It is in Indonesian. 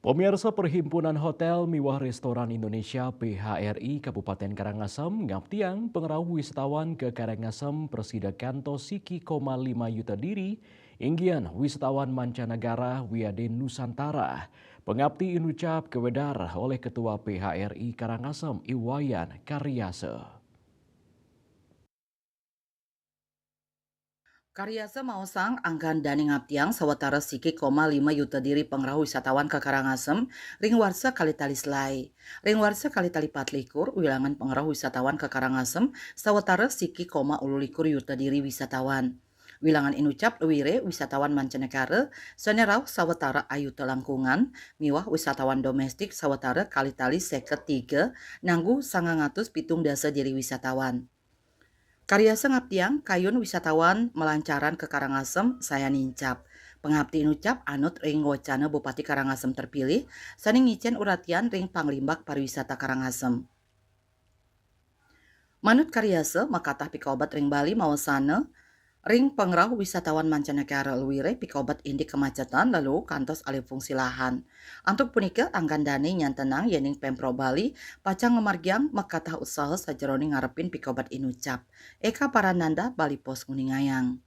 Pemirsa Perhimpunan Hotel Miwah Restoran Indonesia PHRI Kabupaten Karangasem ngaptiang pengerau wisatawan ke Karangasem Presida Kanto Siki, 5 juta diri inggian wisatawan mancanegara wiade Nusantara. Pengabdi inucap kewedar oleh Ketua PHRI Karangasem Iwayan Karyase. Karyasa maosang anggan dani ngaptiang sawatara siki, 5 juta diri pengrahu wisatawan ke Karangasem, ring warsa kali tali selai. Ring warsa kali tali patlikur, wilangan pengrahu wisatawan ke Karangasem, sawatara siki, 10 juta diri wisatawan. Wilangan inucap wire wisatawan mancanegara, sanerau sawatara ayu telangkungan, miwah wisatawan domestik sawatara kali tali seket tiga, nanggu 970 diri wisatawan. Karya sengaptiang kayun wisatawan melancaran ke Karangasem saya nincap. Pengabdi nucap anut ring wacana Bupati Karangasem terpilih, saning ngicen uratian ring panglimbak pariwisata Karangasem. Manut karyase makatah pikobat ring Bali maosana ring pengrau wisatawan mancanegara luwire pikobat indik kemacetan lalu kantos alih fungsi lahan. Antuk punika anggan dani nyantenang yening Pemprov Bali pacang ngemargiang makatah usaha sajeroni ngarepin pikobat inucap. Eka Parananda Bali Pos Nguningayang.